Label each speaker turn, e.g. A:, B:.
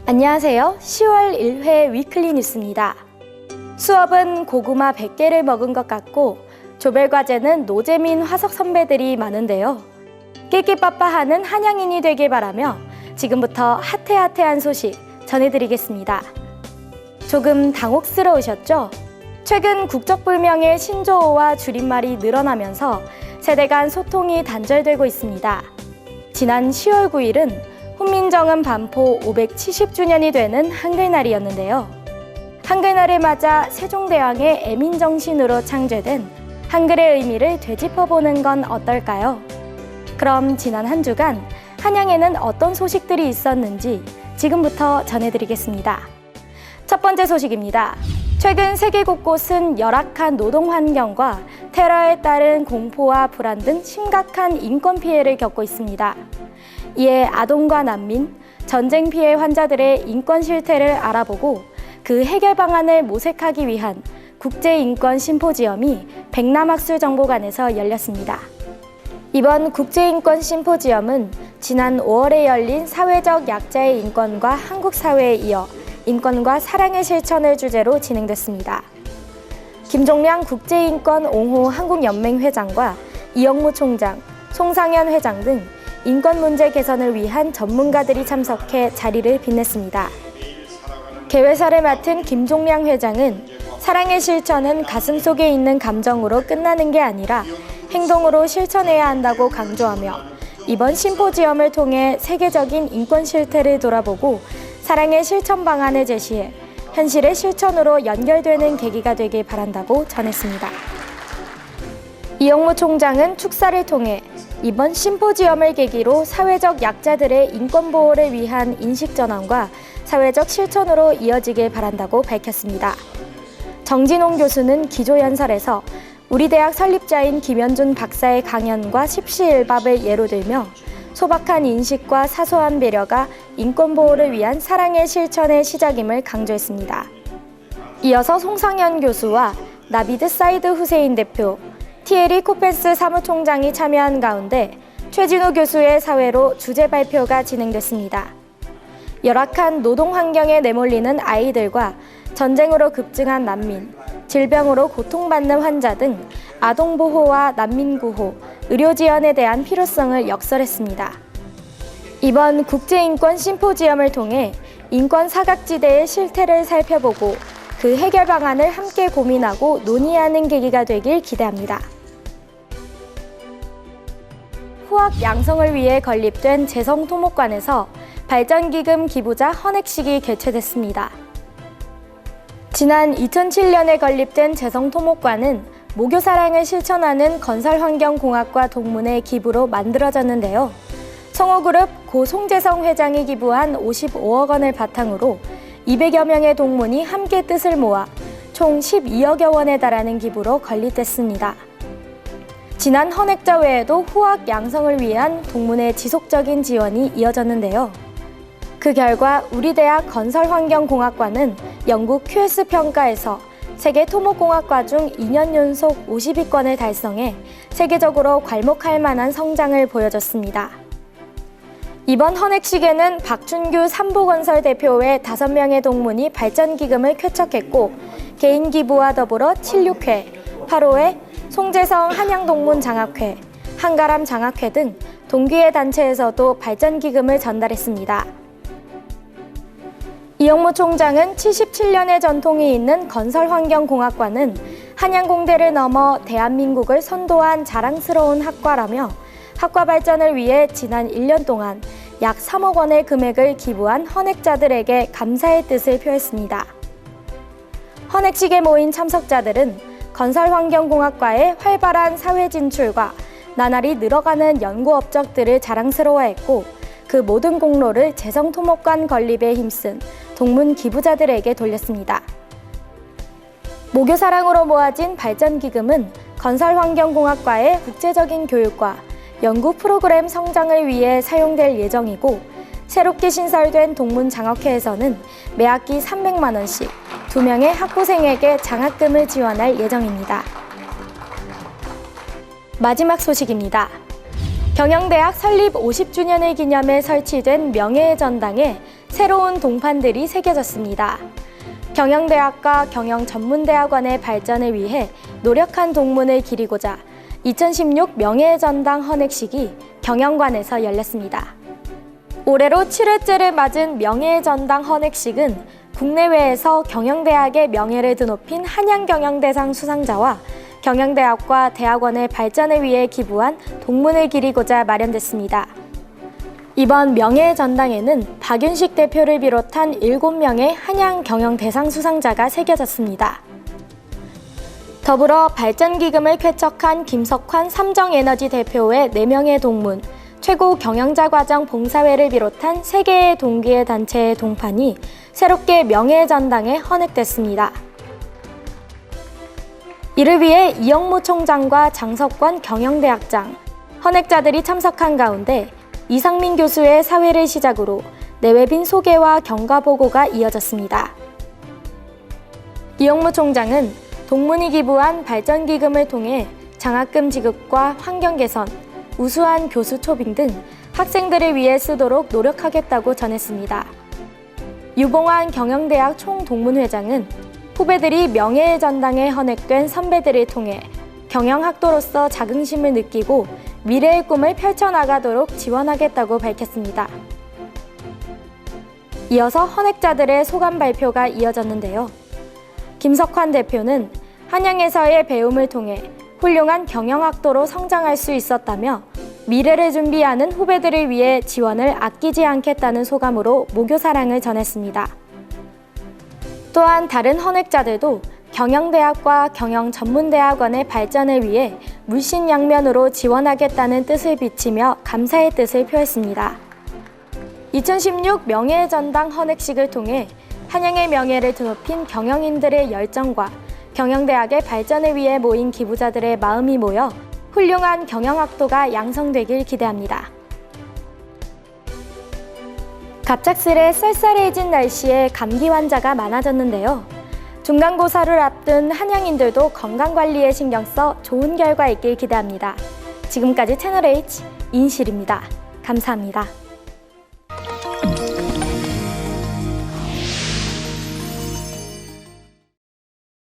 A: 안녕하세요. 10월 1회 위클리 뉴스입니다. 수업은 고구마 100개를 먹은 것 같고 조별 과제는 노재민 화석 선배들이 많은데요. 낄낄빠빠하는 한양인이 되길 바라며 지금부터 핫해한 소식 전해드리겠습니다. 조금 당혹스러우셨죠? 최근 국적불명의 신조어와 줄임말이 늘어나면서 세대 간 소통이 단절되고 있습니다. 지난 10월 9일은 훈민정음 반포 570주년이 되는 한글날이었는데요. 한글날을 맞아 세종대왕의 애민정신으로 창제된 한글의 의미를 되짚어보는 건 어떨까요? 그럼 지난 한 주간 한양에는 어떤 소식들이 있었는지 지금부터 전해드리겠습니다. 첫 번째 소식입니다. 최근 세계 곳곳은 열악한 노동 환경과 테러에 따른 공포와 불안 등 심각한 인권 피해를 겪고 있습니다. 이에 아동과 난민, 전쟁 피해 환자들의 인권 실태를 알아보고 그 해결 방안을 모색하기 위한 국제인권 심포지엄이 백남학술정보관에서 열렸습니다. 이번 국제인권 심포지엄은 지난 5월에 열린 사회적 약자의 인권과 한국 사회에 이어 인권과 사랑의 실천을 주제로 진행됐습니다. 김종량 국제인권 옹호 한국연맹 회장과 이영무 총장, 송상현 회장 등 인권 문제 개선을 위한 전문가들이 참석해 자리를 빛냈습니다. 개회사를 맡은 김종량 회장은 사랑의 실천은 가슴속에 있는 감정으로 끝나는 게 아니라 행동으로 실천해야 한다고 강조하며 이번 심포지엄을 통해 세계적인 인권 실태를 돌아보고 사랑의 실천 방안을 제시해 현실의 실천으로 연결되는 계기가 되길 바란다고 전했습니다. 이영무 총장은 축사를 통해 이번 심포지엄을 계기로 사회적 약자들의 인권 보호를 위한 인식 전환과 사회적 실천으로 이어지길 바란다고 밝혔습니다. 정진홍 교수는 기조연설에서 우리 대학 설립자인 김현준 박사의 강연과 십시일밥을 예로 들며 소박한 인식과 사소한 배려가 인권 보호를 위한 사랑의 실천의 시작임을 강조했습니다. 이어서 송상현 교수와 나비드 사이드 후세인 대표, 티에리 코펜스 사무총장이 참여한 가운데 최진우 교수의 사회로 주제 발표가 진행됐습니다. 열악한 노동 환경에 내몰리는 아이들과 전쟁으로 급증한 난민, 질병으로 고통받는 환자 등 아동 보호와 난민 구호, 의료 지원에 대한 필요성을 역설했습니다. 이번 국제인권 심포지엄을 통해 인권 사각지대의 실태를 살펴보고 그 해결 방안을 함께 고민하고 논의하는 계기가 되길 기대합니다. 후학 양성을 위해 건립된 재성토목관에서 발전기금 기부자 헌액식이 개최됐습니다. 지난 2007년에 건립된 재성토목관은 모교사랑을 실천하는 건설환경공학과 동문의 기부로 만들어졌는데요. 성호그룹 고 송재성 회장이 기부한 55억 원을 바탕으로 200여 명의 동문이 함께 뜻을 모아 총 12억여 원에 달하는 기부로 건립됐습니다. 지난 헌액자 외에도 후학 양성을 위한 동문의 지속적인 지원이 이어졌는데요. 그 결과 우리 대학 건설환경공학과는 영국 QS 평가에서 세계 토목공학과 중 2년 연속 50위권을 달성해 세계적으로 괄목할 만한 성장을 보여줬습니다. 이번 헌액식에는 박준규 삼보건설 대표의 5명의 동문이 발전기금을 쾌척했고 개인 기부와 더불어 76회, 8호회, 송재성 한양동문 장학회, 한가람 장학회 등 동기회 단체에서도 발전기금을 전달했습니다. 이영무 총장은 77년의 전통이 있는 건설환경공학과는 한양공대를 넘어 대한민국을 선도한 자랑스러운 학과라며 학과 발전을 위해 지난 1년 동안 약 3억 원의 금액을 기부한 헌액자들에게 감사의 뜻을 표했습니다. 헌액식에 모인 참석자들은 건설환경공학과의 활발한 사회 진출과 나날이 늘어가는 연구 업적들을 자랑스러워했고 그 모든 공로를 재성토목관 건립에 힘쓴 동문 기부자들에게 돌렸습니다. 모교사랑으로 모아진 발전기금은 건설환경공학과의 국제적인 교육과 연구 프로그램 성장을 위해 사용될 예정이고 새롭게 신설된 동문 장학회에서는 매학기 300만 원씩 2명의 학부생에게 장학금을 지원할 예정입니다. 마지막 소식입니다. 경영대학 설립 50주년을 기념해 설치된 명예의 전당에 새로운 동판들이 새겨졌습니다. 경영대학과 경영전문대학원의 발전을 위해 노력한 동문을 기리고자 2016 명예의 전당 헌액식이 경영관에서 열렸습니다. 올해로 7회째를 맞은 명예의 전당 헌액식은 국내외에서 경영대학의 명예를 드높인 한양경영대상 수상자와 경영대학과 대학원의 발전을 위해 기부한 동문을 기리고자 마련됐습니다. 이번 명예의 전당에는 박윤식 대표를 비롯한 7명의 한양경영대상 수상자가 새겨졌습니다. 더불어 발전기금을 쾌척한 김석환 삼정에너지 대표의 4명의 동문, 최고 경영자과정 봉사회를 비롯한 3개의 동기의 단체의 동판이 새롭게 명예의 전당에 헌액됐습니다. 이를 위해 이영무 총장과 장석권 경영대학장, 헌액자들이 참석한 가운데 이상민 교수의 사회를 시작으로 내외빈 소개와 경과보고가 이어졌습니다. 이영무 총장은 동문이 기부한 발전기금을 통해 장학금 지급과 환경 개선, 우수한 교수 초빙 등 학생들을 위해 쓰도록 노력하겠다고 전했습니다. 유봉환 경영대학 총동문회장은 후배들이 명예의 전당에 헌액된 선배들을 통해 경영학도로서 자긍심을 느끼고 미래의 꿈을 펼쳐나가도록 지원하겠다고 밝혔습니다. 이어서 헌액자들의 소감 발표가 이어졌는데요. 김석환 대표는 한양에서의 배움을 통해 훌륭한 경영학도로 성장할 수 있었다며 미래를 준비하는 후배들을 위해 지원을 아끼지 않겠다는 소감으로 모교사랑을 전했습니다. 또한 다른 헌액자들도 경영대학과 경영전문대학원의 발전을 위해 물신양면으로 지원하겠다는 뜻을 비치며 감사의 뜻을 표했습니다. 2016 명예의 전당 헌액식을 통해 한양의 명예를 드높인 경영인들의 열정과 경영대학의 발전을 위해 모인 기부자들의 마음이 모여 훌륭한 경영학도가 양성되길 기대합니다. 갑작스레 쌀쌀해진 날씨에 감기 환자가 많아졌는데요. 중간고사를 앞둔 한양인들도 건강관리에 신경 써 좋은 결과 있길 기대합니다. 지금까지 채널H 인실입니다. 감사합니다.